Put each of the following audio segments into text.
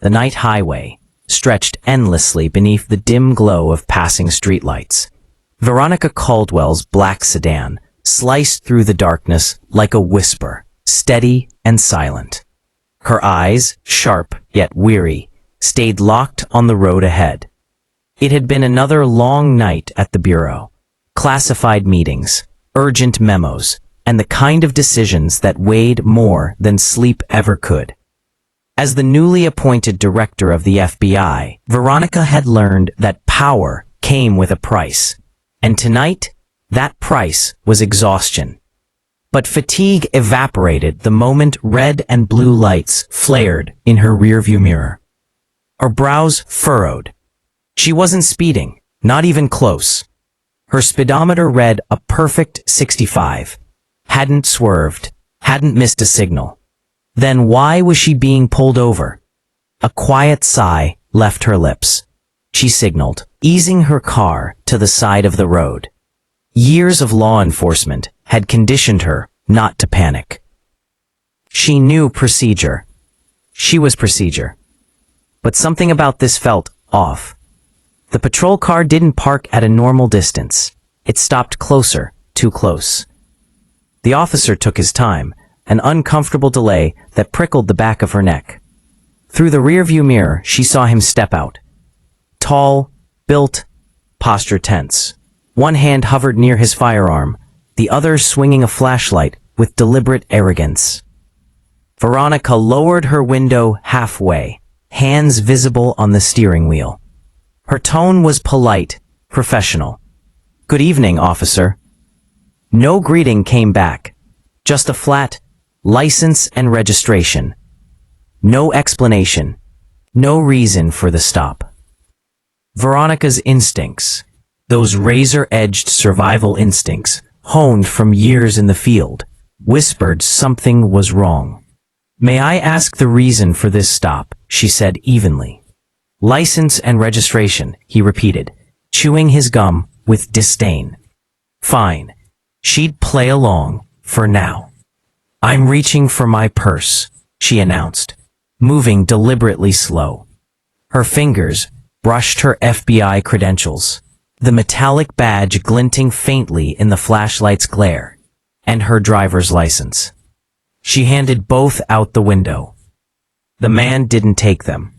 The night highway stretched endlessly beneath the dim glow of passing streetlights. Veronica Caldwell's black sedan sliced through the darkness like a whisper, steady and silent. Her eyes, sharp yet weary, stayed locked on the road ahead. It had been another long night at the bureau. Classified meetings, urgent memos, and the kind of decisions that weighed more than sleep ever could. As the newly appointed director of the FBI, Veronica had learned that power came with a price. And tonight, that price was exhaustion. But fatigue evaporated the moment red and blue lights flared in her rearview mirror. Her brows furrowed. She wasn't speeding, not even close. Her speedometer read a perfect 65. Hadn't swerved, hadn't missed a signal. Then why was she being pulled over? A quiet sigh left her lips. She signaled, easing her car to the side of the road. Years of law enforcement had conditioned her not to panic. She knew procedure. She was procedure. But something about this felt off. The patrol car didn't park at a normal distance. It stopped closer, too close. The officer took his time, an uncomfortable delay that prickled the back of her neck. Through the rearview mirror, she saw him step out. Tall, built, posture tense. One hand hovered near his firearm, the other swinging a flashlight with deliberate arrogance. Veronica lowered her window halfway, hands visible on the steering wheel. Her tone was polite, professional. "Good evening, officer." No greeting came back, just a flat license and registration. No explanation, no reason for the stop. Veronica's instincts, those razor-edged survival instincts, honed from years in the field, whispered something was wrong. "May I ask the reason for this stop?" she said evenly. "License and registration," he repeated, chewing his gum with disdain. Fine. She'd play along, for now. "I'm reaching for my purse," she announced, moving deliberately slow. Her fingers brushed her FBI credentials, the metallic badge glinting faintly in the flashlight's glare, and her driver's license. She handed both out the window. The man didn't take them.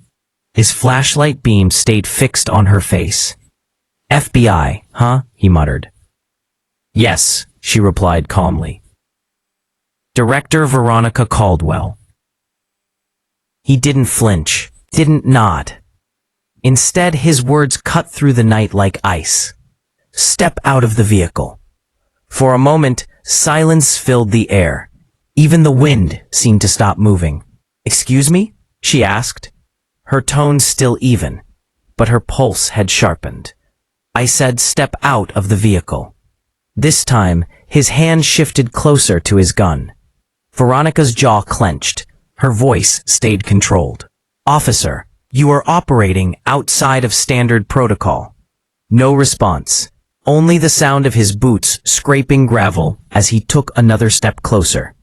His flashlight beam stayed fixed on her face. "FBI, huh?" he muttered. "Yes," she replied calmly. "Director Veronica Caldwell." He didn't flinch, didn't nod. Instead, his words cut through the night like ice. "Step out of the vehicle." For a moment, silence filled the air. Even the wind seemed to stop moving. "Excuse me?" she asked. Her tone still even, but her pulse had sharpened. "I said step out of the vehicle." This time, his hand shifted closer to his gun. Veronica's jaw clenched. Her voice stayed controlled. "Officer, you are operating outside of standard protocol." No response, only the sound of his boots scraping gravel as he took another step closer.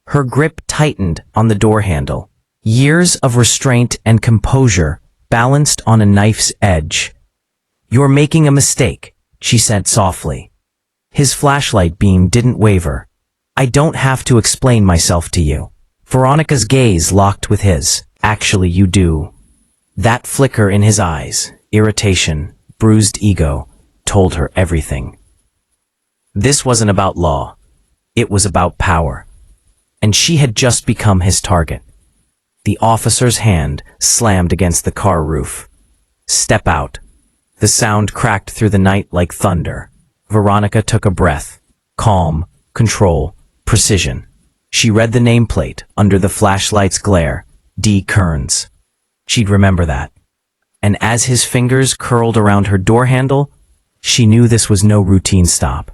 Her grip tightened on the door handle. Years of restraint and composure balanced on a knife's edge. "You're making a mistake," she said softly. His flashlight beam didn't waver. "I don't have to explain myself to you." Veronica's gaze locked with his. "Actually, you do." That flicker in his eyes, irritation, bruised ego, told her everything. This wasn't about law. It was about power. And she had just become his target. The officer's hand slammed against the car roof. "Step out." The sound cracked through the night like thunder. Veronica took a breath. Calm, control, precision. She read the nameplate under the flashlight's glare. D. Kearns. She'd remember that. And as his fingers curled around her door handle, she knew this was no routine stop.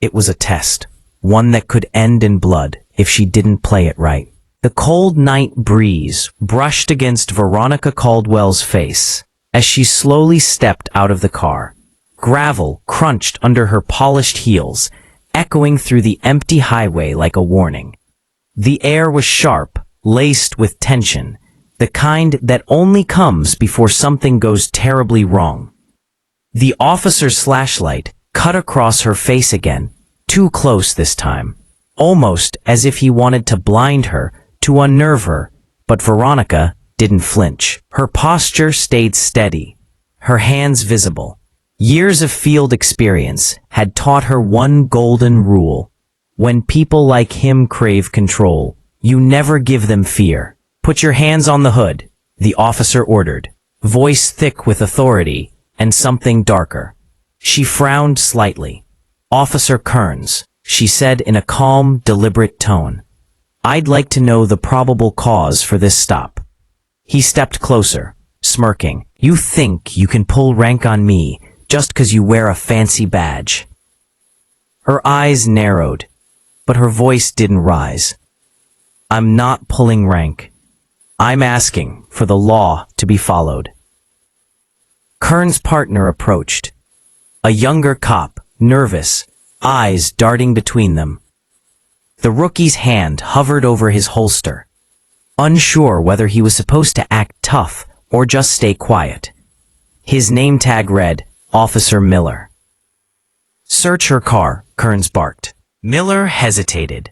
It was a test, one that could end in blood if she didn't play it right. The cold night breeze brushed against Veronica Caldwell's face as she slowly stepped out of the car. Gravel crunched under her polished heels, echoing through the empty highway like a warning. The air was sharp, laced with tension, the kind that only comes before something goes terribly wrong. The officer's flashlight cut across her face again, too close this time, almost as if he wanted to blind her, to unnerve her, but Veronica didn't flinch. Her posture stayed steady, her hands visible. Years of field experience had taught her one golden rule. When people like him crave control, you never give them fear. Put your hands on the hood, the officer ordered, voice thick with authority and something darker. She frowned slightly. Officer Kearns, she said in a calm, deliberate tone. I'd like to know the probable cause for this stop. He stepped closer, smirking. You think you can pull rank on me just 'cause you wear a fancy badge? Her eyes narrowed, but her voice didn't rise. I'm not pulling rank. I'm asking for the law to be followed. Kearns' partner approached. A younger cop, nervous, eyes darting between them. The rookie's hand hovered over his holster, unsure whether he was supposed to act tough or just stay quiet. His name tag read, Officer Miller. Search her car, Kearns barked. Miller hesitated.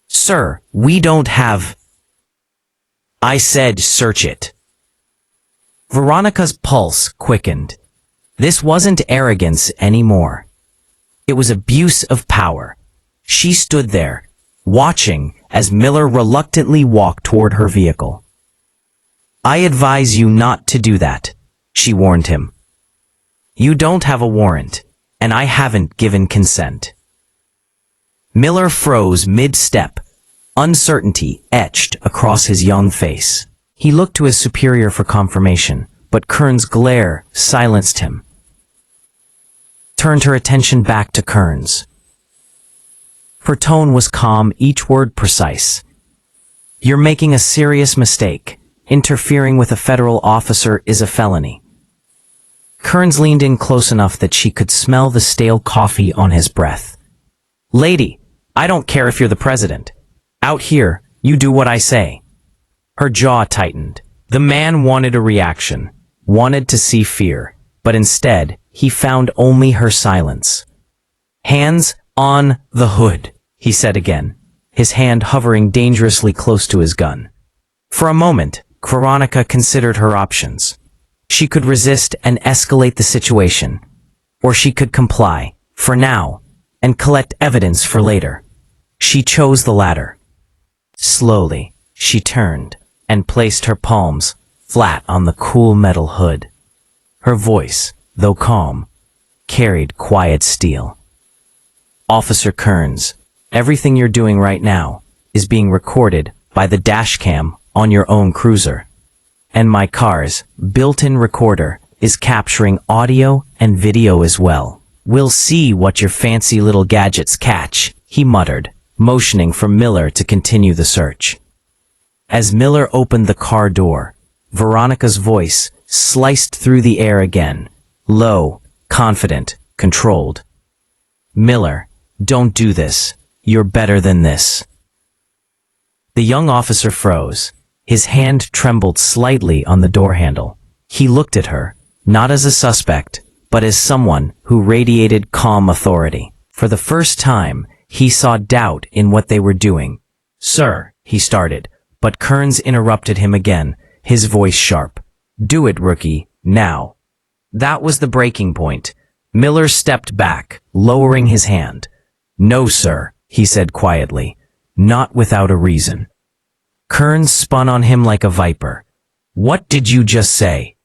Sir, we don't have... I said search it. Veronica's pulse quickened. This wasn't arrogance anymore. It was abuse of power. She stood there, watching as Miller reluctantly walked toward her vehicle. I advise you not to do that, she warned him. You don't have a warrant, and I haven't given consent. Miller froze mid-step, uncertainty etched across his young face. He looked to his superior for confirmation, but Kearns' glare silenced him. Turned her attention back to Kearns. Her tone was calm, each word precise. You're making a serious mistake. Interfering with a federal officer is a felony. Kearns leaned in close enough that she could smell the stale coffee on his breath. Lady, I don't care if you're the president. Out here, you do what I say. Her jaw tightened. The man wanted a reaction, wanted to see fear, but instead, he found only her silence. Hands on the hood, he said again, his hand hovering dangerously close to his gun. For a moment, Veronica considered her options. She could resist and escalate the situation, or she could comply, for now, and collect evidence for later. She chose the latter. Slowly, she turned and placed her palms flat on the cool metal hood. Her voice, though calm, carried quiet steel. Officer Kearns, everything you're doing right now is being recorded by the dashcam on your own cruiser. And my car's built-in recorder is capturing audio and video as well. We'll see what your fancy little gadgets catch, he muttered, motioning for Miller to continue the search. As Miller opened the car door, Veronica's voice sliced through the air again, low, confident, controlled. Miller, don't do this. You're better than this. The young officer froze. His hand trembled slightly on the door handle. He looked at her, not as a suspect, but as someone who radiated calm authority. For the first time, he saw doubt in what they were doing. Sir, he started, but Kearns interrupted him again, his voice sharp. Do it, rookie, now. That was the breaking point. Miller stepped back, lowering his hand. No, sir, he said quietly, not without a reason. Kearns spun on him like a viper. What did you just say?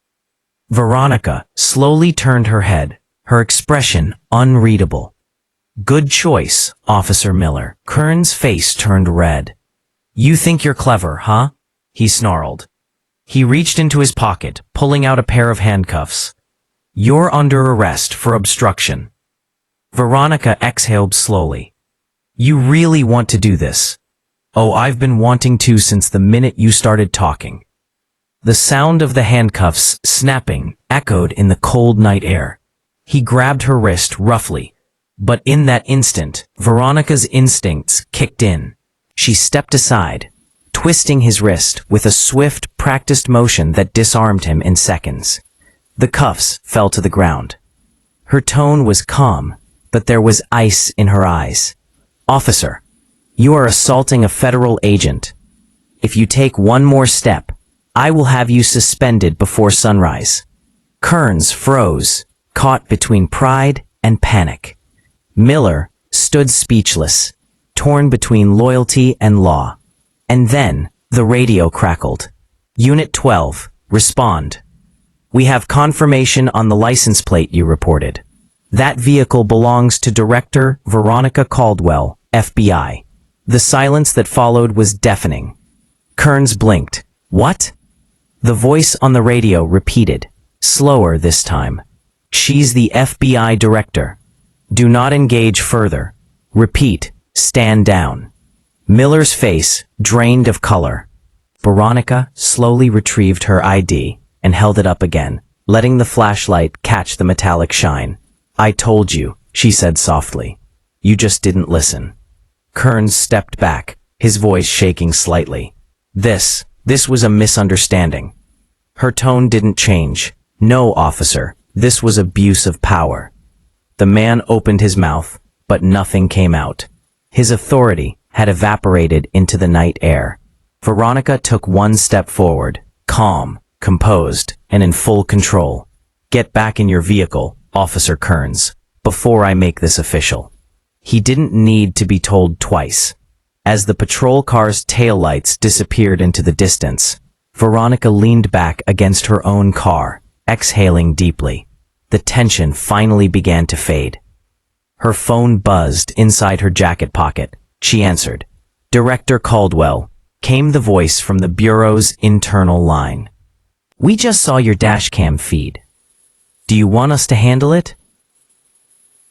Veronica slowly turned her head, her expression unreadable. Good choice, Officer Miller. Kearns' face turned red. You think you're clever, huh? He snarled. He reached into his pocket, pulling out a pair of handcuffs. You're under arrest for obstruction. Veronica exhaled slowly. You really want to do this? Oh, I've been wanting to since the minute you started talking. The sound of the handcuffs snapping echoed in the cold night air. He grabbed her wrist roughly, but in that instant, Veronica's instincts kicked in. She stepped aside, twisting his wrist with a swift, practiced motion that disarmed him in seconds. The cuffs fell to the ground. Her tone was calm, but there was ice in her eyes. "Officer, you are assaulting a federal agent. If you take one more step, I will have you suspended before sunrise." Kearns froze, caught between pride and panic. Miller stood speechless, torn between loyalty and law. And then, the radio crackled. "Unit 12, respond. We have confirmation on the license plate you reported. That vehicle belongs to Director Veronica Caldwell, FBI." The silence that followed was deafening. Kearns blinked. "What?" The voice on the radio repeated, slower this time. "She's the FBI director. Do not engage further. Repeat, stand down." Miller's face drained of color. Veronica slowly retrieved her ID and held it up again, letting the flashlight catch the metallic shine. "I told you," she said softly. "You just didn't listen." Kearns stepped back, his voice shaking slightly. This was a misunderstanding. Her tone didn't change. "No, officer, this was abuse of power." The man opened his mouth, but nothing came out. His authority had evaporated into the night air. Veronica took one step forward, calm, composed, and in full control. "Get back in your vehicle, Officer Kearns, before I make this official." He didn't need to be told twice. As the patrol car's taillights disappeared into the distance, Veronica leaned back against her own car, exhaling deeply. The tension finally began to fade. Her phone buzzed inside her jacket pocket. She answered. "Director Caldwell," came the voice from the Bureau's internal line. "We just saw your dashcam feed. Do you want us to handle it?"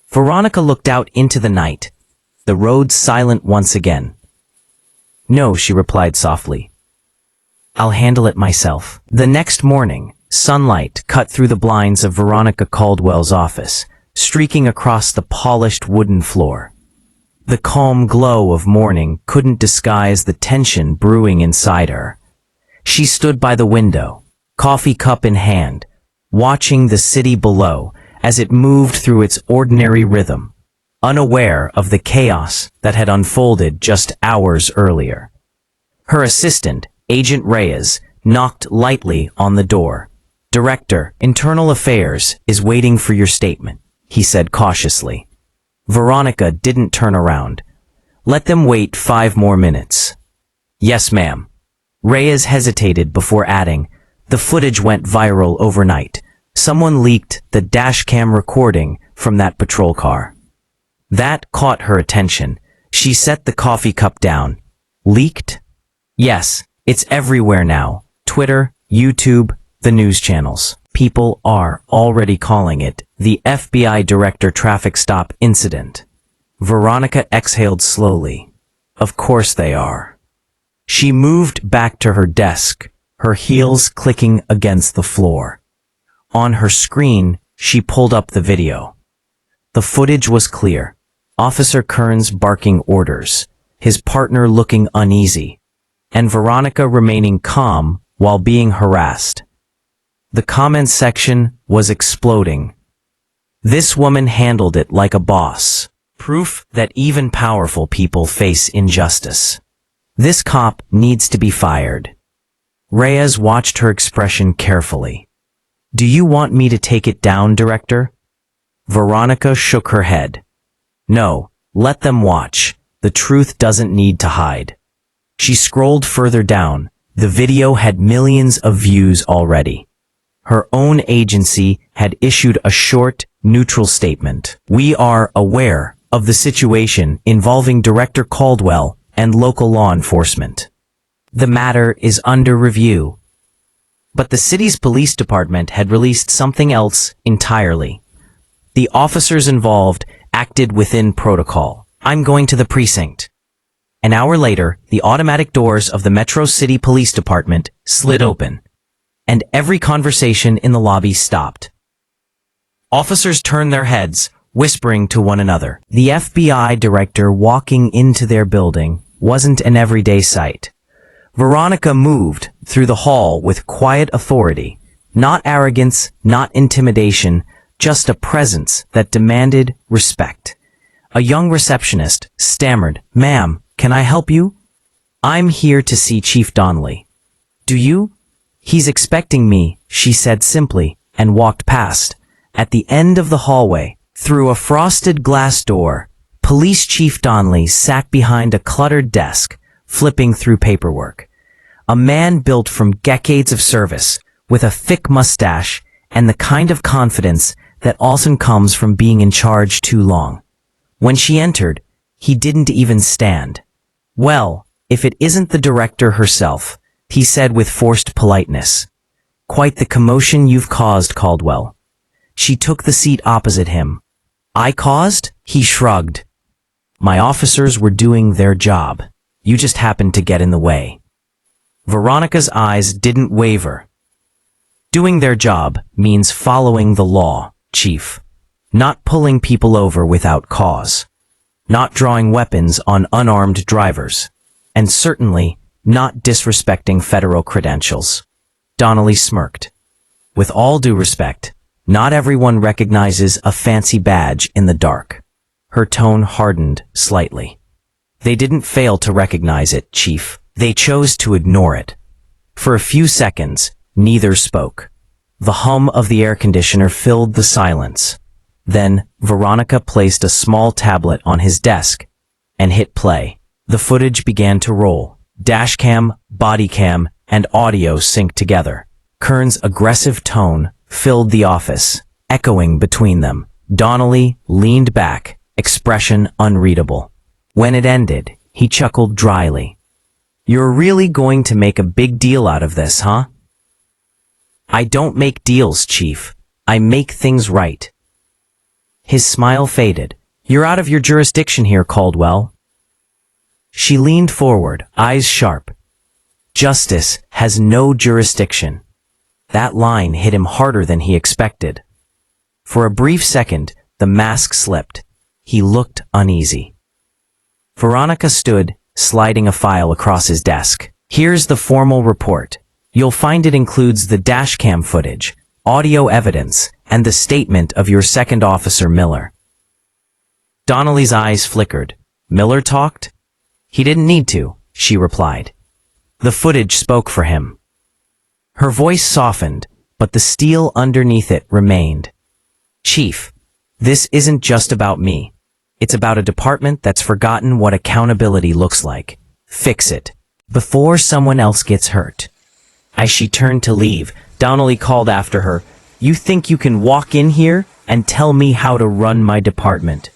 Veronica looked out into the night, the road silent once again. "No," she replied softly. "I'll handle it myself." The next morning, sunlight cut through the blinds of Veronica Caldwell's office, streaking across the polished wooden floor. The calm glow of morning couldn't disguise the tension brewing inside her. She stood by the window, coffee cup in hand, watching the city below as it moved through its ordinary rhythm, unaware of the chaos that had unfolded just hours earlier. Her assistant, Agent Reyes, knocked lightly on the door. "Director, Internal Affairs is waiting for your statement," he said cautiously. Veronica didn't turn around. "Let them wait 5 more minutes." "Yes, ma'am." Reyes hesitated before adding, "The footage went viral overnight. Someone leaked the dashcam recording from that patrol car." That caught her attention. She set the coffee cup down. "Leaked?" "Yes, it's everywhere now. Twitter, YouTube, the news channels. People are already calling it the FBI Director Traffic Stop Incident." Veronica exhaled slowly. Of course they are. She moved back to her desk, her heels clicking against the floor. On her screen, she pulled up the video. The footage was clear. Officer Kearns barking orders, his partner looking uneasy, and Veronica remaining calm while being harassed. The comments section was exploding. This woman handled it like a boss. Proof that even powerful people face injustice. This cop needs to be fired. Reyes watched her expression carefully. "Do you want me to take it down, Director?" Veronica shook her head. "No, let them watch. The truth doesn't need to hide." She scrolled further down. The video had millions of views already. Her own agency had issued a short, neutral statement. "We are aware of the situation involving Director Caldwell and local law enforcement. The matter is under review." But the city's police department had released something else entirely. The officers involved acted within protocol. "I'm going to the precinct." An hour later, the automatic doors of the Metro City Police Department slid open, and every conversation in the lobby stopped. Officers turned their heads, whispering to one another. The FBI director walking into their building wasn't an everyday sight. Veronica moved through the hall with quiet authority. Not arrogance, not intimidation, just a presence that demanded respect. A young receptionist stammered, "Ma'am, can I help you?" "I'm here to see Chief Donnelly." "Do you?" "He's expecting me," she said simply, and walked past. At the end of the hallway, through a frosted glass door, Police Chief Donnelly sat behind a cluttered desk, flipping through paperwork. A man built from decades of service, with a thick mustache and the kind of confidence that often comes from being in charge too long. When she entered, he didn't even stand. "Well, if it isn't the director herself," he said with forced politeness. "Quite the commotion you've caused, Caldwell." She took the seat opposite him. "I caused?" He shrugged. "My officers were doing their job. You just happened to get in the way." Veronica's eyes didn't waver. "Doing their job means following the law, Chief. Not pulling people over without cause. Not drawing weapons on unarmed drivers. And certainly not disrespecting federal credentials." Donnelly smirked. "With all due respect, not everyone recognizes a fancy badge in the dark." Her tone hardened slightly. "They didn't fail to recognize it, Chief. They chose to ignore it." For a few seconds, neither spoke. The hum of the air conditioner filled the silence. Then, Veronica placed a small tablet on his desk and hit play. The footage began to roll. Dashcam, bodycam, and audio synced together. Kern's aggressive tone filled the office, echoing between them. Donnelly leaned back, expression unreadable. When it ended, he chuckled dryly. "You're really going to make a big deal out of this, huh?" "I don't make deals, Chief. I make things right." His smile faded. "You're out of your jurisdiction here, Caldwell." She leaned forward, eyes sharp. "Justice has no jurisdiction." That line hit him harder than he expected. For a brief second, the mask slipped. He looked uneasy. Veronica stood, sliding a file across his desk. "Here's the formal report. You'll find it includes the dashcam footage, audio evidence, and the statement of your second officer, Miller." Donnelly's eyes flickered. "Miller talked?" "He didn't need to," she replied. "The footage spoke for him." Her voice softened, but the steel underneath it remained. "Chief, this isn't just about me. It's about a department that's forgotten what accountability looks like. Fix it, before someone else gets hurt." As she turned to leave, Donnelly called after her, "You think you can walk in here and tell me how to run my department?"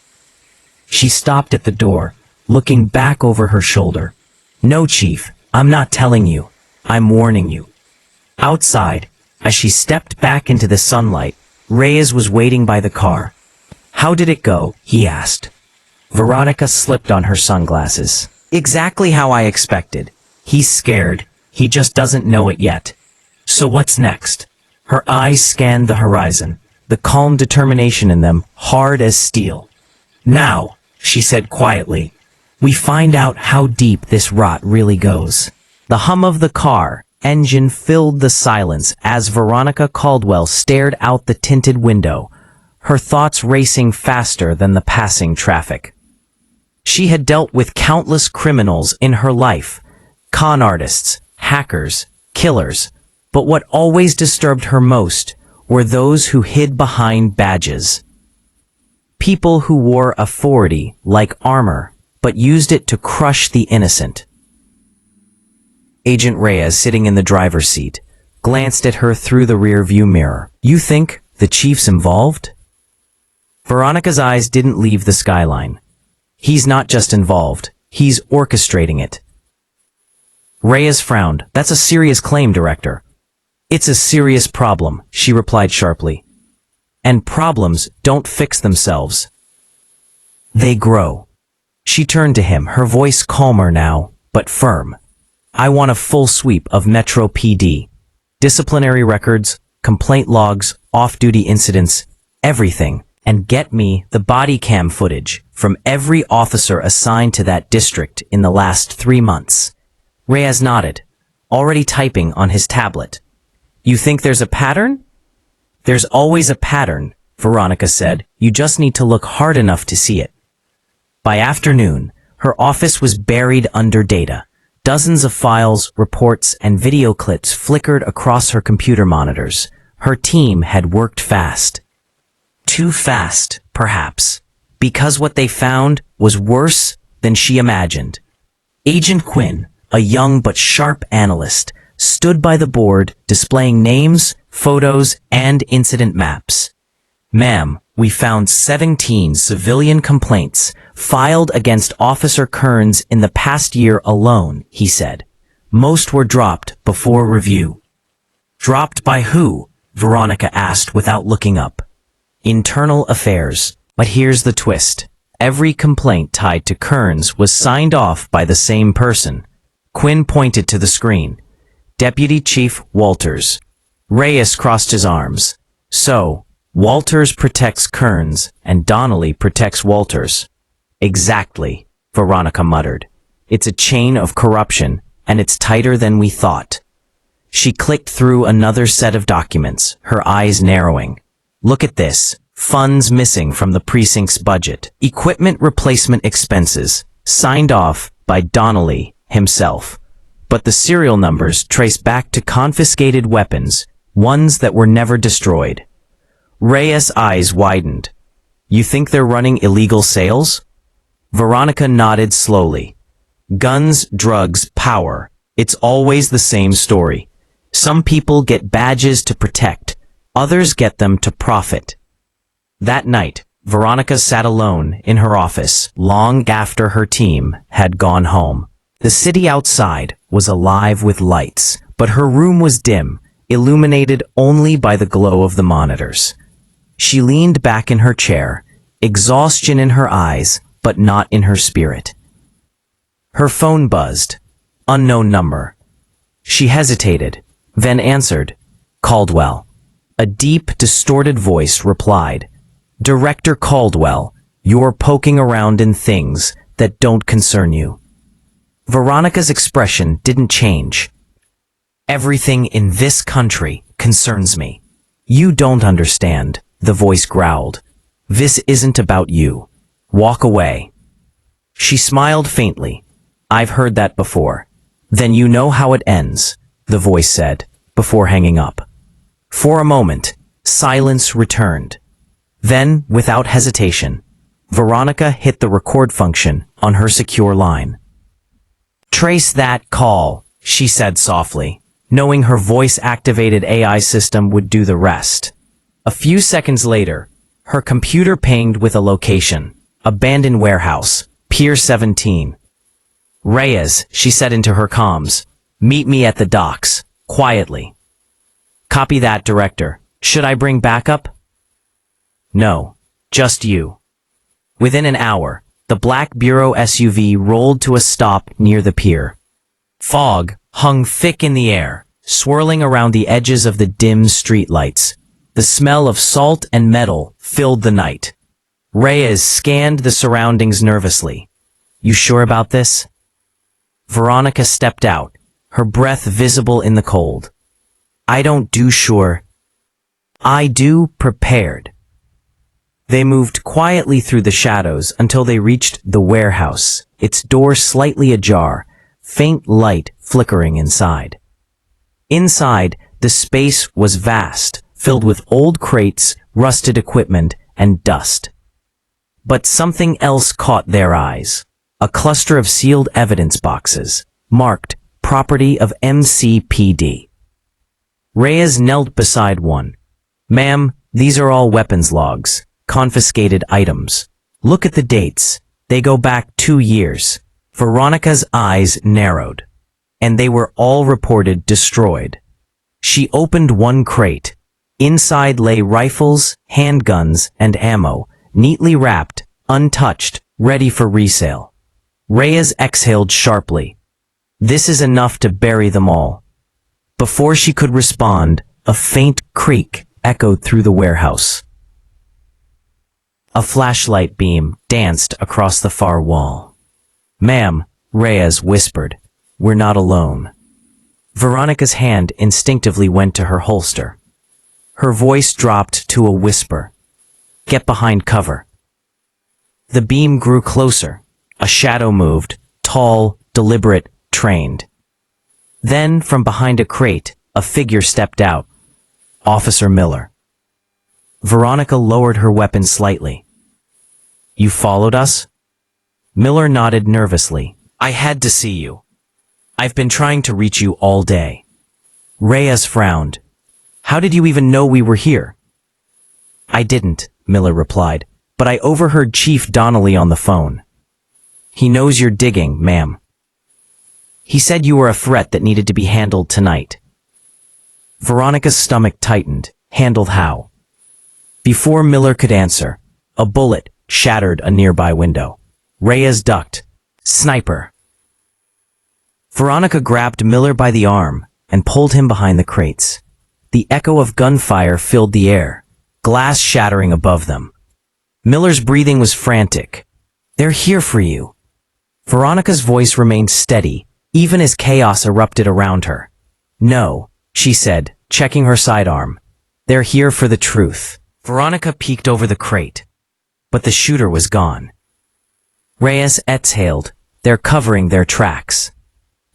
She stopped at the door, looking back over her shoulder. "No, Chief, I'm not telling you. I'm warning you." Outside, as she stepped back into the sunlight, Reyes was waiting by the car. "How did it go?" he asked. Veronica slipped on her sunglasses. "Exactly how I expected. He's scared. He just doesn't know it yet." "So what's next?" Her eyes scanned the horizon, the calm determination in them hard as steel. "Now," she said quietly, "we find out how deep this rot really goes." The hum of the car engine filled the silence as Veronica Caldwell stared out the tinted window, her thoughts racing faster than the passing traffic. She had dealt with countless criminals in her life, con artists, hackers, killers, but what always disturbed her most were those who hid behind badges. People who wore authority like armor, but used it to crush the innocent. Agent Reyes, sitting in the driver's seat, glanced at her through the rear-view mirror. "You think the chief's involved?" Veronica's eyes didn't leave the skyline. "He's not just involved, he's orchestrating it." Reyes frowned. "That's a serious claim, Director." "It's a serious problem," she replied sharply. "And problems don't fix themselves. They grow." She turned to him, her voice calmer now, but firm. "I want a full sweep of Metro PD. Disciplinary records, complaint logs, off-duty incidents, everything. And get me the body cam footage from every officer assigned to that district in the last 3 months." Reyes nodded. already typing on his tablet. You think there's a pattern? There's always a pattern, Veronica said. You just need to look hard enough to see it. By afternoon, her office was buried under data. Dozens of files, reports, and video clips flickered across her computer monitors. Her team had worked fast. Too fast, perhaps, because what they found was worse than she imagined. Agent Quinn, a young but sharp analyst, stood by the board displaying names, photos, and incident maps. Ma'am, we found 17 civilian complaints filed against Officer Kearns in the past year alone, he said. Most were dropped before review. Dropped by who? Veronica asked without looking up. Internal Affairs. But here's the twist. Every complaint tied to Kearns was signed off by the same person. Quinn pointed to the screen. Deputy Chief Walters. Reyes crossed his arms. So, Walters protects Kearns and Donnelly protects Walters. Exactly, Veronica muttered. It's a chain of corruption, and it's tighter than we thought. She clicked through another set of documents, her eyes narrowing. Look at this. Funds missing from the precinct's budget. Equipment replacement expenses, signed off by Donnelly himself. But the serial numbers trace back to confiscated weapons, ones that were never destroyed. Reyes' eyes widened. You think they're running illegal sales? Veronica nodded slowly. Guns, drugs, power. It's always the same story. Some people get badges to protect. Others get them to profit. That night, Veronica sat alone in her office long after her team had gone home. The city outside was alive with lights, but her room was dim, illuminated only by the glow of the monitors. She leaned back in her chair, exhaustion in her eyes, but not in her spirit. Her phone buzzed. Unknown number. She hesitated, then answered. Caldwell. A deep, distorted voice replied. Director Caldwell, you're poking around in things that don't concern you. Veronica's expression didn't change. Everything in this country concerns me. You don't understand, the voice growled. This isn't about you. Walk away. She smiled faintly. I've heard that before. Then you know how it ends, the voice said, before hanging up. For a moment, silence returned. Then, without hesitation, Veronica hit the record function on her secure line. Trace that call, she said softly, knowing her voice-activated AI system would do the rest. A few seconds later, her computer pinged with a location, abandoned warehouse, Pier 17. Reyes, she said into her comms, meet me at the docks, quietly. Copy that, Director. Should I bring backup? No, just you. Within an hour, the black Bureau SUV rolled to a stop near the pier. Fog hung thick in the air, swirling around the edges of the dim streetlights. The smell of salt and metal filled the night. Reyes scanned the surroundings nervously. You sure about this? Veronica stepped out, her breath visible in the cold. I don't do sure. I do prepared. They moved quietly through the shadows until they reached the warehouse, its door slightly ajar, faint light flickering inside. Inside, the space was vast, filled with old crates, rusted equipment, and dust. But something else caught their eyes. A cluster of sealed evidence boxes, marked Property of MCPD. Reyes knelt beside one. Ma'am, these are all weapons logs. Confiscated items. Look at the dates. They go back 2 years. Veronica's eyes narrowed. And they were all reported destroyed. She opened one crate. Inside lay rifles, handguns, and ammo, neatly wrapped, untouched, ready for resale. Reyes exhaled sharply. This is enough to bury them all. Before she could respond, a faint creak echoed through the warehouse. A flashlight beam danced across the far wall. Ma'am, Reyes whispered, we're not alone. Veronica's hand instinctively went to her holster. Her voice dropped to a whisper. Get behind cover. The beam grew closer. A shadow moved, tall, deliberate, trained. Then, from behind a crate, a figure stepped out. Officer Miller. Veronica lowered her weapon slightly. You followed us? Miller nodded nervously. I had to see you. I've been trying to reach you all day. Reyes frowned. How did you even know we were here? I didn't, Miller replied, but I overheard Chief Donnelly on the phone. He knows you're digging, ma'am. He said you were a threat that needed to be handled tonight. Veronica's stomach tightened. Handled how? Before Miller could answer, a bullet shattered a nearby window. Reyes ducked. Sniper. Veronica grabbed Miller by the arm and pulled him behind the crates. The echo of gunfire filled the air, glass shattering above them. Miller's breathing was frantic. They're here for you. Veronica's voice remained steady, even as chaos erupted around her. No, she said, checking her sidearm. They're here for the truth. Veronica peeked over the crate, but the shooter was gone. Reyes exhaled. They're covering their tracks.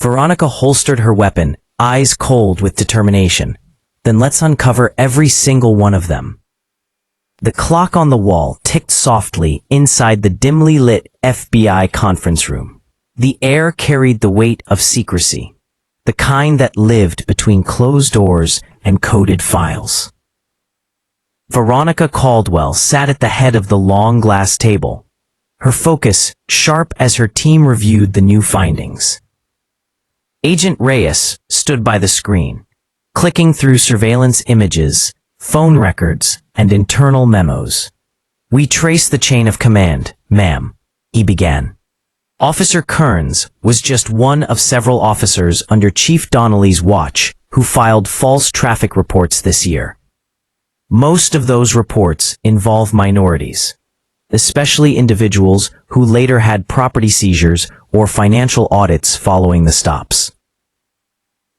Veronica holstered her weapon, eyes cold with determination. Then let's uncover every single one of them. The clock on the wall ticked softly inside the dimly lit FBI conference room. The air carried the weight of secrecy, the kind that lived between closed doors and coded files. Veronica Caldwell sat at the head of the long glass table, her focus sharp as her team reviewed the new findings. Agent Reyes stood by the screen, clicking through surveillance images, phone records, and internal memos. We trace the chain of command, ma'am, he began. Officer Kearns was just one of several officers under Chief Donnelly's watch who filed false traffic reports this year. Most of those reports involve minorities, especially individuals who later had property seizures or financial audits following the stops.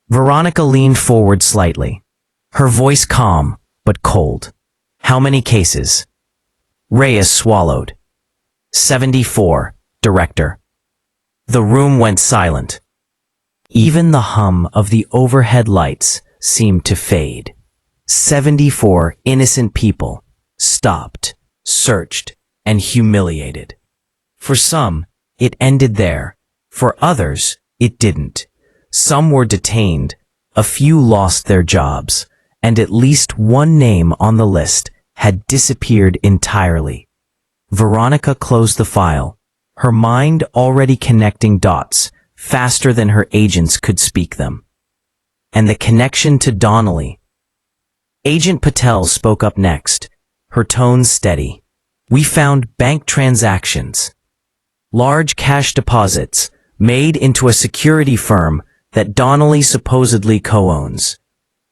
Veronica leaned forward slightly, her voice calm but cold. How many cases? Reyes swallowed. 74, Director. The room went silent. Even the hum of the overhead lights seemed to fade. 74 innocent people, stopped, searched, and humiliated. For some, it ended there. For others, it didn't. Some were detained, a few lost their jobs, and at least one name on the list had disappeared entirely. Veronica closed the file, her mind already connecting dots faster than her agents could speak them. And the connection to Donnelly. Agent Patel spoke up next, her tone steady. We found bank transactions, large cash deposits made into a security firm that Donnelly supposedly co-owns.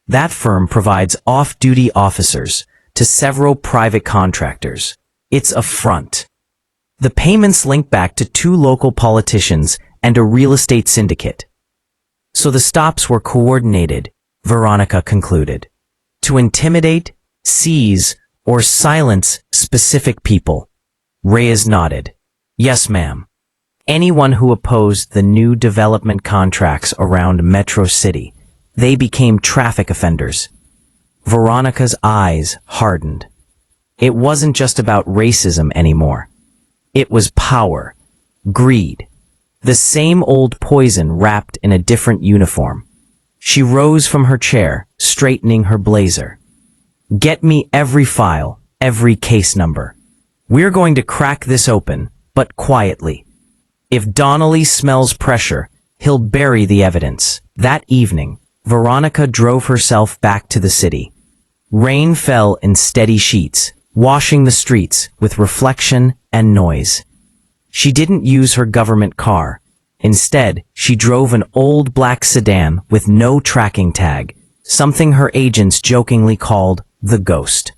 That firm provides off-duty officers to several private contractors. It's a front. The payments link back to 2 local politicians and a real estate syndicate. So the stops were coordinated, Veronica concluded, to intimidate, seize, or silence specific people. Reyes nodded. Yes, ma'am. Anyone who opposed the new development contracts around Metro City, they became traffic offenders. Veronica's eyes hardened. It wasn't just about racism anymore. It was power, greed, the same old poison wrapped in a different uniform. She rose from her chair, straightening her blazer. Get me every file, every case number. We're going to crack this open, but quietly. If Donnelly smells pressure, he'll bury the evidence. That evening, Veronica drove herself back to the city. Rain fell in steady sheets, washing the streets with reflection and noise. She didn't use her government car. Instead, she drove an old black sedan with no tracking tag, something her agents jokingly called the Ghost.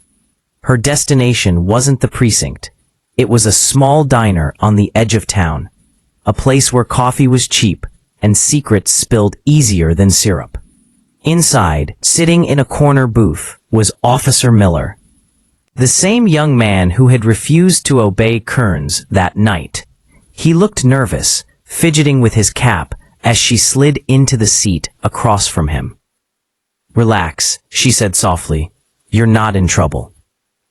Her destination wasn't the precinct. It was a small diner on the edge of town, a place where coffee was cheap and secrets spilled easier than syrup. Inside, sitting in a corner booth, was Officer Miller. The same young man who had refused to obey Kearns that night. He looked nervous, fidgeting with his cap as she slid into the seat across from him. "Relax," she said softly. "You're not in trouble."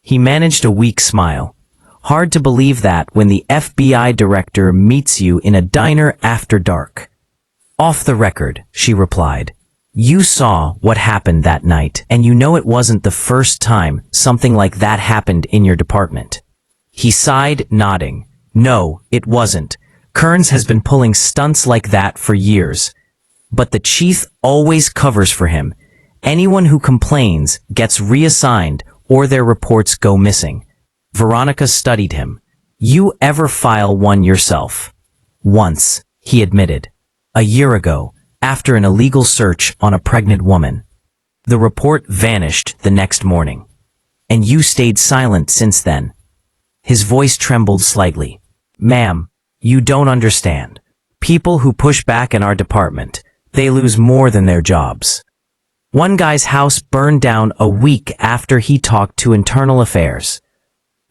He managed a weak smile. Hard to believe that when the FBI director meets you in a diner after dark. "Off the record," she replied. "You saw what happened that night, and you know it wasn't the first time something like that happened in your department." He sighed, nodding. "No, it wasn't. Kearns has been pulling stunts like that for years. But the chief always covers for him. Anyone who complains gets reassigned or their reports go missing." Veronica studied him. "You ever file one yourself?" "Once," he admitted. "A year ago, after an illegal search on a pregnant woman. The report vanished the next morning. And you stayed silent since then." His voice trembled slightly. "Ma'am, you don't understand. People who push back in our department, they lose more than their jobs. One guy's house burned down a week after he talked to Internal Affairs.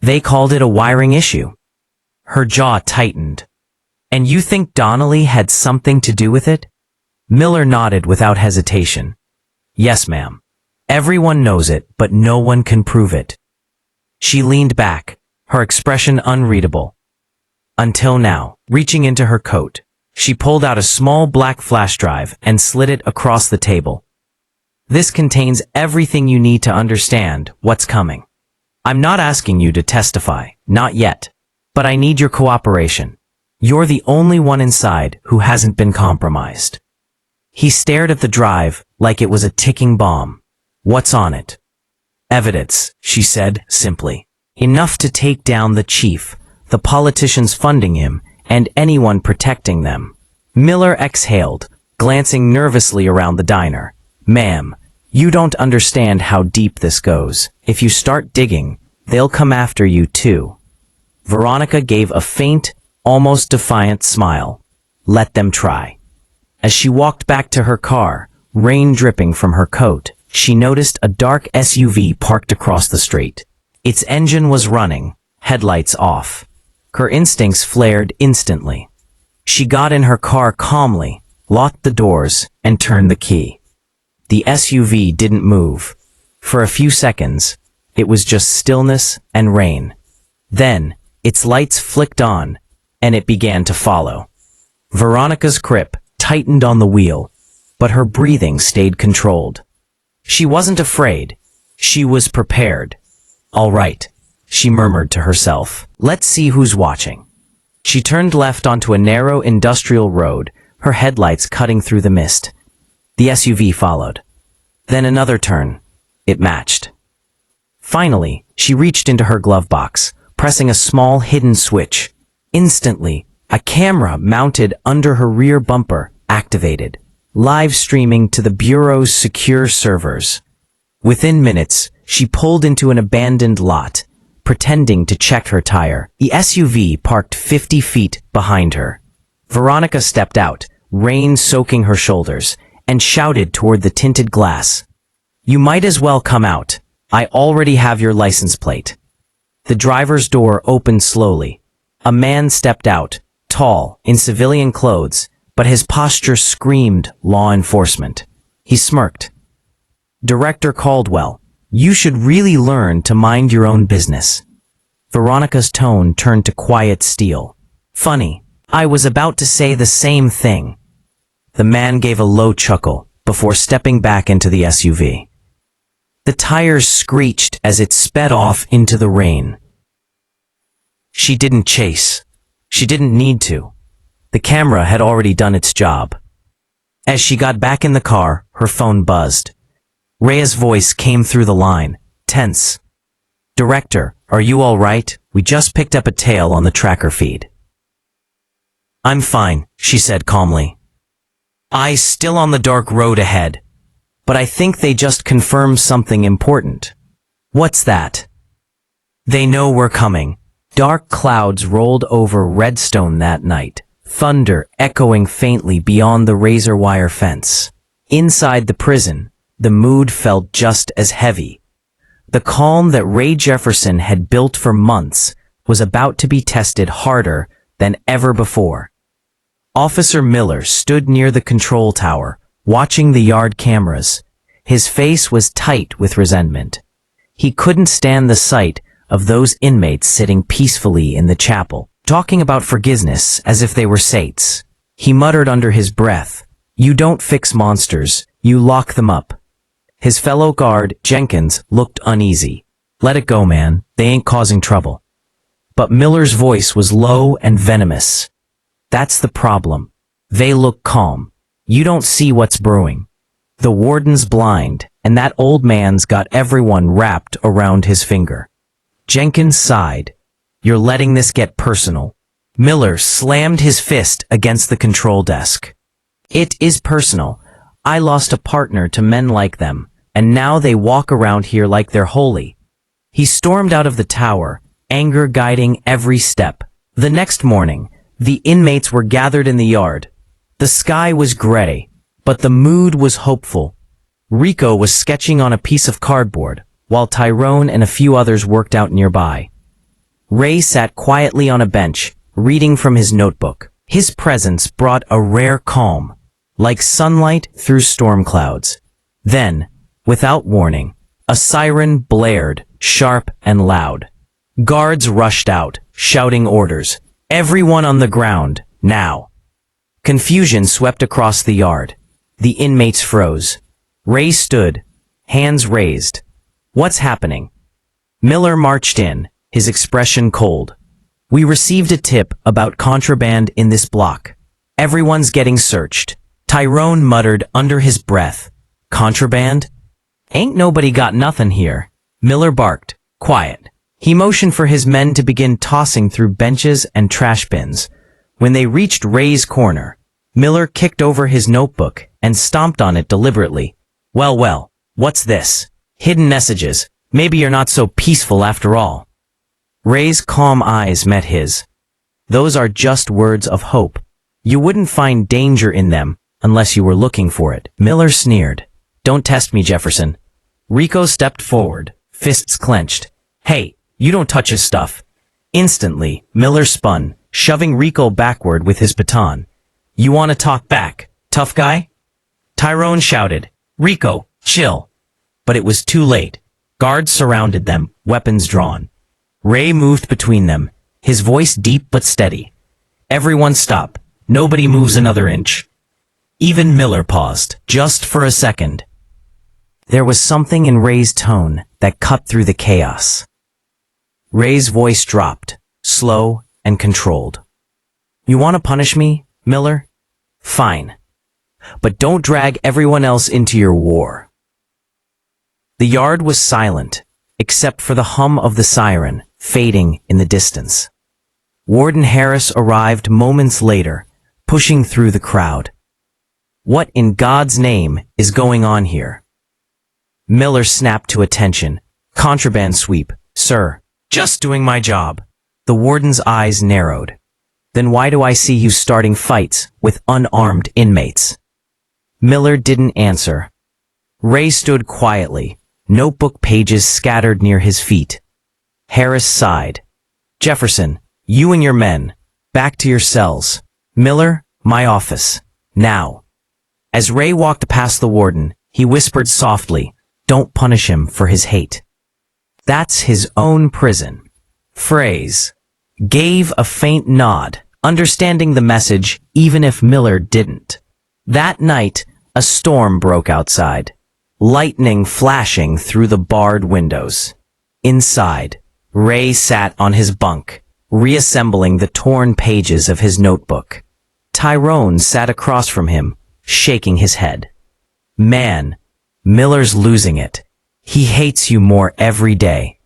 They called it a wiring issue." Her jaw tightened. "And you think Donnelly had something to do with it?" Miller nodded without hesitation. "Yes, ma'am. Everyone knows it, but no one can prove it." She leaned back, her expression unreadable. Until now, reaching into her coat, she pulled out a small black flash drive and slid it across the table. "This contains everything you need to understand what's coming. I'm not asking you to testify, not yet, but I need your cooperation. You're the only one inside who hasn't been compromised." He stared at the drive like it was a ticking bomb. "What's on it?" "Evidence," she said simply. "Enough to take down the chief, the politicians funding him, and anyone protecting them." Miller exhaled, glancing nervously around the diner. "Ma'am, you don't understand how deep this goes. If you start digging, they'll come after you too." Veronica gave a faint, almost defiant smile. "Let them try." As she walked back to her car, rain dripping from her coat, she noticed a dark SUV parked across the street. Its engine was running, headlights off. Her instincts flared instantly. She got in her car calmly, locked the doors, and turned the key. The SUV didn't move. For a few seconds, it was just stillness and rain. Then, its lights flicked on, and it began to follow. Veronica's grip tightened on the wheel, but her breathing stayed controlled. She wasn't afraid. She was prepared. "All right," she murmured to herself. "Let's see who's watching." She turned left onto a narrow industrial road, her headlights cutting through the mist. The SUV followed. Then another turn. It matched. Finally, she reached into her glove box, pressing a small hidden switch. Instantly, a camera mounted under her rear bumper activated, live streaming to the Bureau's secure servers. Within minutes, she pulled into an abandoned lot, pretending to check her tire. The SUV parked 50 feet behind her. Veronica stepped out, rain soaking her shoulders, and shouted toward the tinted glass. "You might as well come out. I already have your license plate." The driver's door opened slowly. A man stepped out, tall, in civilian clothes, but his posture screamed law enforcement. He smirked. "Director Caldwell, you should really learn to mind your own business." Veronica's tone turned to quiet steel. "Funny, I was about to say the same thing." The man gave a low chuckle before stepping back into the SUV. The tires screeched as it sped off into the rain. She didn't chase. She didn't need to. The camera had already done its job. As she got back in the car, her phone buzzed. Rhea's voice came through the line, tense. "Director, are you all right? We just picked up a tail on the tracker feed." "I'm fine," she said calmly. "Eyes still on the dark road ahead. But I think they just confirmed something important." "What's that?" "They know we're coming." Dark clouds rolled over Redstone that night, thunder echoing faintly beyond the razor wire fence. Inside the prison, the mood felt just as heavy. The calm that Ray Jefferson had built for months was about to be tested harder than ever before. Officer Miller stood near the control tower, watching the yard cameras. His face was tight with resentment. He couldn't stand the sight of those inmates sitting peacefully in the chapel, talking about forgiveness as if they were saints. He muttered under his breath, "You don't fix monsters, you lock them up." His fellow guard, Jenkins, looked uneasy. "Let it go, man. They ain't causing trouble." But Miller's voice was low and venomous. "That's the problem. They look calm. You don't see what's brewing. The warden's blind, and that old man's got everyone wrapped around his finger." Jenkins sighed. "You're letting this get personal." Miller slammed his fist against the control desk. "It is personal. I lost a partner to men like them, and now they walk around here like they're holy." He stormed out of the tower, anger guiding every step. The next morning, the inmates were gathered in the yard. The sky was gray, but the mood was hopeful. Rico was sketching on a piece of cardboard, while Tyrone and a few others worked out nearby. Ray sat quietly on a bench, reading from his notebook. His presence brought a rare calm, like sunlight through storm clouds. Then, without warning, a siren blared, sharp and loud. Guards rushed out, shouting orders. "Everyone on the ground, now." Confusion swept across the yard. The inmates froze. Ray stood, hands raised. "What's happening?" Miller marched in, his expression cold. "We received a tip about contraband in this block. Everyone's getting searched." Tyrone muttered under his breath. "Contraband? Ain't nobody got nothing here." Miller barked. "Quiet." He motioned for his men to begin tossing through benches and trash bins. When they reached Ray's corner, Miller kicked over his notebook and stomped on it deliberately. Well, what's this? Hidden messages. Maybe you're not so peaceful after all." Ray's calm eyes met his. "Those are just words of hope. You wouldn't find danger in them unless you were looking for it." Miller sneered. "Don't test me, Jefferson." Rico stepped forward, fists clenched. "Hey, you don't touch his stuff." Instantly, Miller spun, shoving Rico backward with his baton. "You want to talk back, tough guy?" Tyrone shouted, "Rico, chill." But it was too late. Guards surrounded them, weapons drawn. Ray moved between them, his voice deep but steady. "Everyone stop. Nobody moves another inch." Even Miller paused, just for a second. There was something in Ray's tone that cut through the chaos. Ray's voice dropped, slow and controlled. "You want to punish me, Miller? Fine. But don't drag everyone else into your war." The yard was silent, except for the hum of the siren, fading in the distance. Warden Harris arrived moments later, pushing through the crowd. "What in God's name is going on here?" Miller snapped to attention. "Contraband sweep, sir. Just doing my job." The warden's eyes narrowed. "Then why do I see you starting fights with unarmed inmates?" Miller didn't answer. Ray stood quietly, notebook pages scattered near his feet. Harris sighed. "Jefferson, you and your men, back to your cells. Miller, my office. Now." As Ray walked past the warden, he whispered softly, "Don't punish him for his hate. That's his own prison." Phrase gave a faint nod, understanding the message even if Miller didn't. That night, a storm broke outside, lightning flashing through the barred windows. Inside, Ray sat on his bunk, reassembling the torn pages of his notebook. Tyrone sat across from him, shaking his head. "Man, Miller's losing it. He hates you more every day."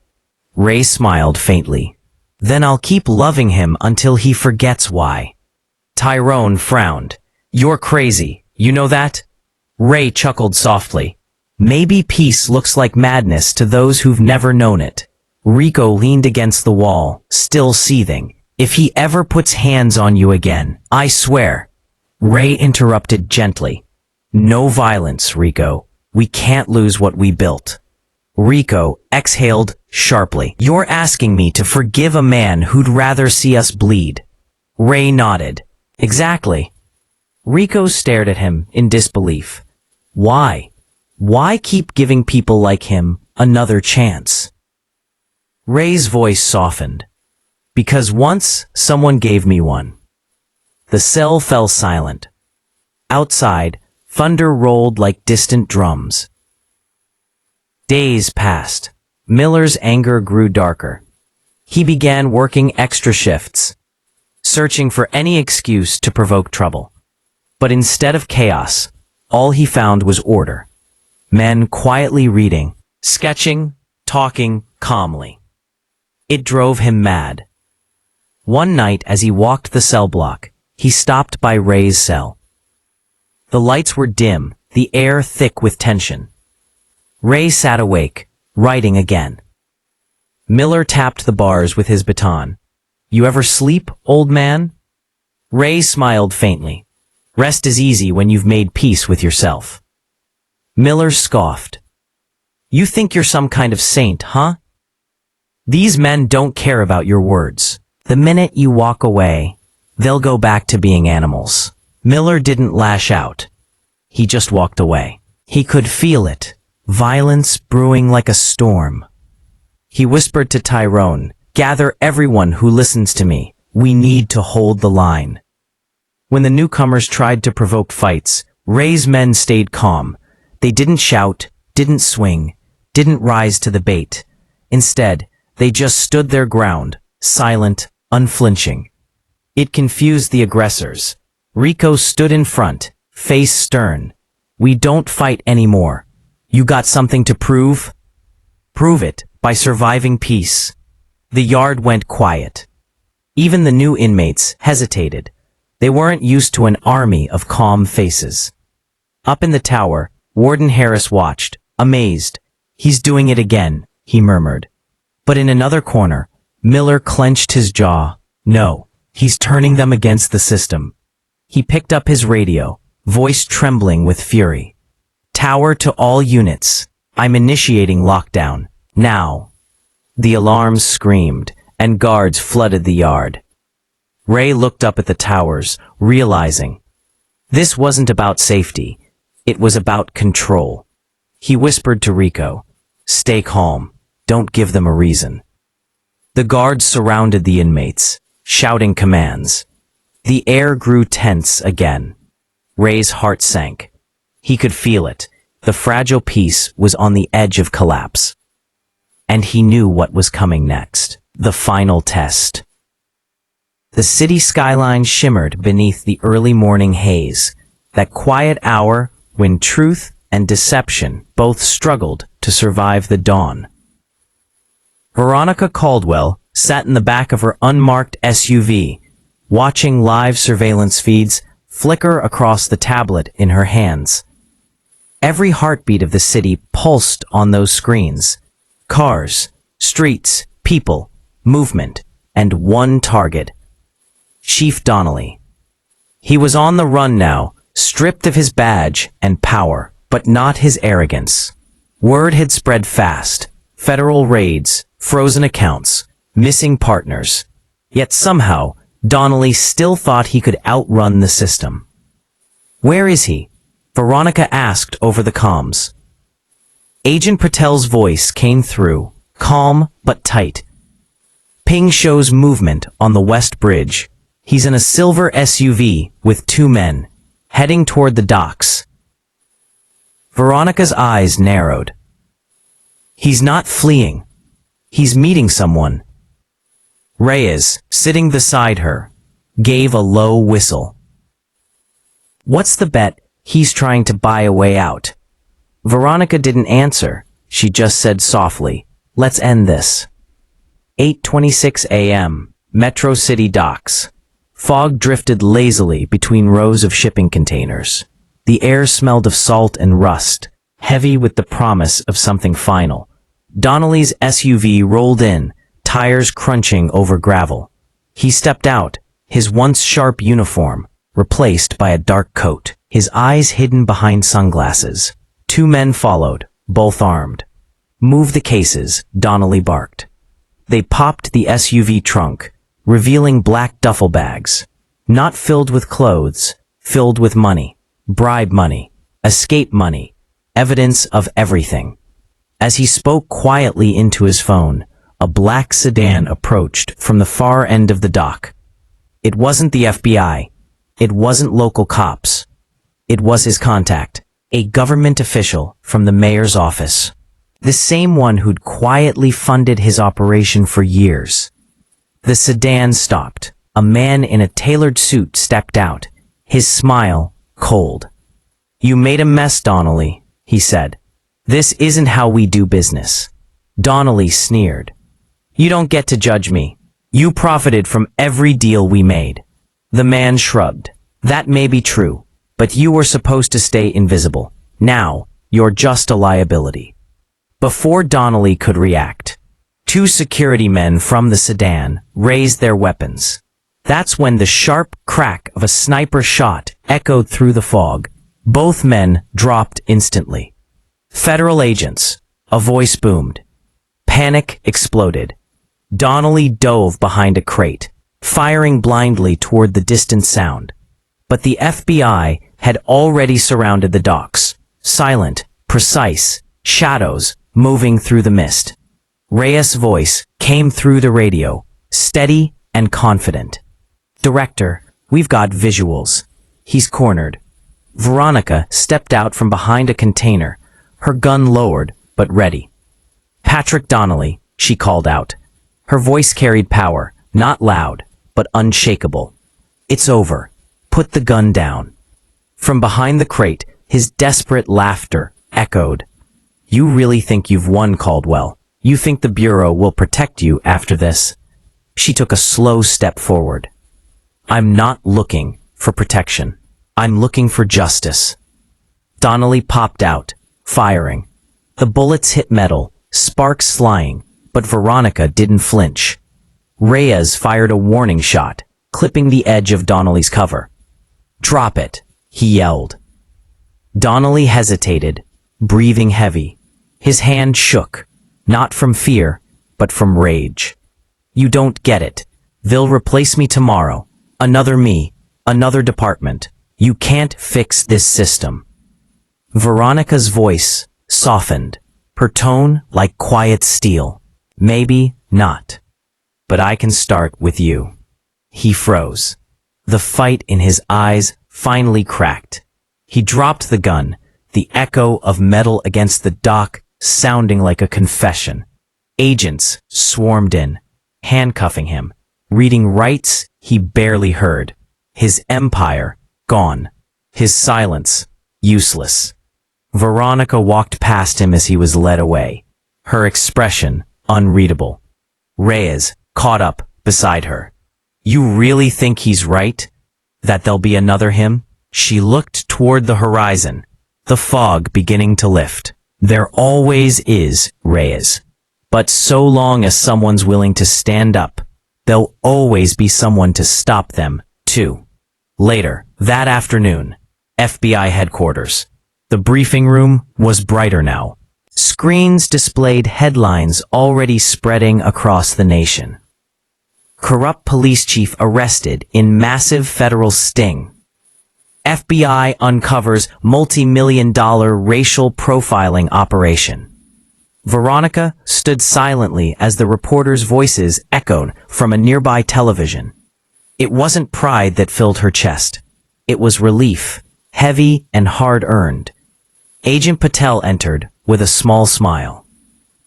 Ray smiled faintly. "Then I'll keep loving him until he forgets why." Tyrone frowned. "You're crazy, you know that?" Ray chuckled softly. "Maybe peace looks like madness to those who've never known it." Rico leaned against the wall, still seething, If he ever puts hands on you again, I swear. Ray interrupted gently. No violence, Rico. We can't lose what we built. Rico exhaled sharply. You're asking me to forgive a man who'd rather see us bleed. Ray nodded. Exactly. Rico stared at him in disbelief. Why? Why keep giving people like him another chance? Ray's voice softened. Because once someone gave me one. The cell fell silent. Outside, thunder rolled like distant drums. Days passed. Miller's anger grew darker. He began working extra shifts, searching for any excuse to provoke trouble. But instead of chaos, all he found was order. Men quietly reading, sketching, talking calmly. It drove him mad. One night as he walked the cell block, he stopped by Ray's cell. The lights were dim, the air thick with tension. Ray sat awake, writing again. Miller tapped the bars with his baton. You ever sleep, old man? Ray smiled faintly. Rest is easy when you've made peace with yourself. Miller scoffed. You think you're some kind of saint, huh? These men don't care about your words. The minute you walk away, they'll go back to being animals. Miller didn't lash out. He just walked away. He could feel it, violence brewing like a storm. He whispered to Tyrone, gather everyone who listens to me. We need to hold the line. When the newcomers tried to provoke fights, Ray's men stayed calm. They didn't shout, didn't swing, didn't rise to the bait. Instead, they just stood their ground, silent, unflinching. It confused the aggressors. Rico stood in front, face stern. We don't fight anymore. You got something to prove? Prove it by surviving peace. The yard went quiet. Even the new inmates hesitated. They weren't used to an army of calm faces. Up in the tower, Warden Harris watched, amazed. He's doing it again, he murmured. But in another corner, Miller clenched his jaw. No, he's turning them against the system. He picked up his radio, voice trembling with fury. Tower to all units. I'm initiating lockdown. Now. The alarms screamed, and guards flooded the yard. Ray looked up at the towers, realizing this wasn't about safety. It was about control. He whispered to Rico, stay calm. Don't give them a reason. The guards surrounded the inmates, shouting commands. The air grew tense again. Ray's heart sank. He could feel it. The fragile peace was on the edge of collapse. And he knew what was coming next. The final test. The city skyline shimmered beneath the early morning haze, that quiet hour when truth and deception both struggled to survive the dawn. Veronica Caldwell sat in the back of her unmarked SUV, watching live surveillance feeds flicker across the tablet in her hands. Every heartbeat of the city pulsed on those screens. Cars, streets, people, movement, and one target. Chief Donnelly. He was on the run now, stripped of his badge and power, but not his arrogance. Word had spread fast. Federal raids, frozen accounts, missing partners. Yet somehow, Donnelly still thought he could outrun the system. Where is he? Veronica asked over the comms. Agent Patel's voice came through, calm but tight. Ping shows movement on the West Bridge. He's in a silver SUV with 2 men, heading toward the docks. Veronica's eyes narrowed. He's not fleeing. He's meeting someone. Reyes, sitting beside her, gave a low whistle. What's the bet? He's trying to buy a way out. Veronica didn't answer. She just said softly, let's end this. 8:26 a.m. Metro City docks. Fog drifted lazily between rows of shipping containers. The air smelled of salt and rust, heavy with the promise of something final. Donnelly's SUV rolled in, tires crunching over gravel. He stepped out, his once sharp uniform replaced by a dark coat, his eyes hidden behind sunglasses. Two men followed, both armed. "Move the cases," Donnelly barked. They popped the SUV trunk, revealing black duffel bags, not filled with clothes, filled with money, bribe money, escape money, evidence of everything. As he spoke quietly into his phone, a black sedan approached from the far end of the dock. It wasn't the FBI. It wasn't local cops. It was his contact, a government official from the mayor's office. The same one who'd quietly funded his operation for years. The sedan stopped. A man in a tailored suit stepped out, his smile cold. "You made a mess, Donnelly," he said. "This isn't how we do business." Donnelly sneered. "You don't get to judge me. You profited from every deal we made." The man shrugged. "That may be true, but you were supposed to stay invisible. Now, you're just a liability." Before Donnelly could react, two security men from the sedan raised their weapons. That's when the sharp crack of a sniper shot echoed through the fog. Both men dropped instantly. "Federal agents," a voice boomed. Panic exploded. Donnelly dove behind a crate, firing blindly toward the distant sound. But the FBI had already surrounded the docks, silent, precise, shadows moving through the mist. Reyes' voice came through the radio, steady and confident. "Director, we've got visuals." He's cornered. Veronica stepped out from behind a container, her gun lowered but ready. "Patrick Donnelly," she called out. Her voice carried power, not loud, but unshakable. "It's over. Put the gun down." From behind the crate, his desperate laughter echoed. "You really think you've won, Caldwell? You think the Bureau will protect you after this?" She took a slow step forward. "I'm not looking for protection. I'm looking for justice." Donnelly popped out, firing. The bullets hit metal, sparks flying, but Veronica didn't flinch. Reyes fired a warning shot, clipping the edge of Donnelly's cover. "Drop it," he yelled. Donnelly hesitated, breathing heavy. His hand shook, not from fear, but from rage. "You don't get it. They'll replace me tomorrow. Another me, another department. You can't fix this system." Veronica's voice softened, her tone like quiet steel. "Maybe not. But I can start with you." He froze. The fight in his eyes finally cracked. He dropped the gun, the echo of metal against the dock sounding like a confession. Agents swarmed in, handcuffing him, reading rights he barely heard. His empire gone. His silence useless. Veronica walked past him as he was led away, her expression unreadable. Reyes caught up beside her. "You really think he's right? That there'll be another him?" She looked toward the horizon, the fog beginning to lift. "There always is, Reyes. But so long as someone's willing to stand up, there'll always be someone to stop them, too." Later, that afternoon, FBI headquarters. The briefing room was brighter now. Screens displayed headlines already spreading across the nation. Corrupt police chief arrested in massive federal sting. FBI uncovers multi-million-dollar racial profiling operation. Veronica stood silently as the reporters' voices echoed from a nearby television. It wasn't pride that filled her chest. It was relief, heavy and hard-earned. Agent Patel entered with a small smile.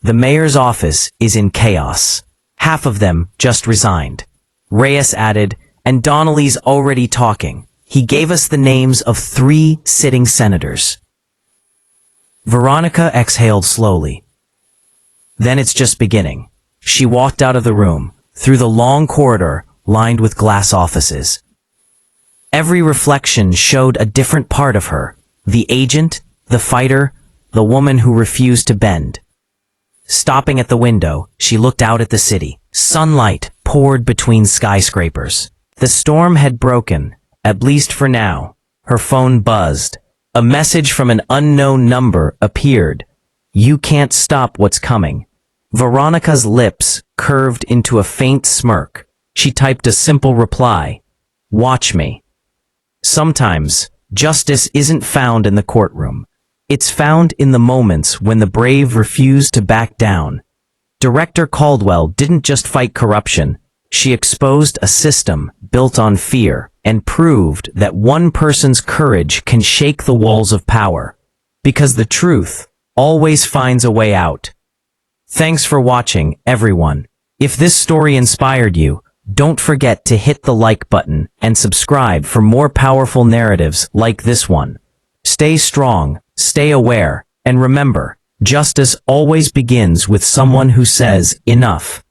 "The mayor's office is in chaos. Half of them just resigned." Reyes added, "And Donnelly's already talking. He gave us the names of 3 sitting senators." Veronica exhaled slowly. "Then it's just beginning." She walked out of the room, through the long corridor lined with glass offices. Every reflection showed a different part of her, the agent, the fighter, the woman who refused to bend. Stopping at the window, she looked out at the city, Sunlight poured between skyscrapers. The storm had broken, at least for now. Her phone buzzed. A message from an unknown number appeared. You can't stop what's coming. Veronica's lips curved into a faint smirk. She typed a simple reply. Watch me. Sometimes, justice isn't found in the courtroom. It's found in the moments when the brave refuse to back down. Director Caldwell didn't just fight corruption. She exposed a system built on fear and proved that one person's courage can shake the walls of power. Because the truth always finds a way out. Thanks for watching, everyone. If this story inspired you, don't forget to hit the like button and subscribe for more powerful narratives like this one. Stay strong, stay aware, and remember, justice always begins with someone who says enough.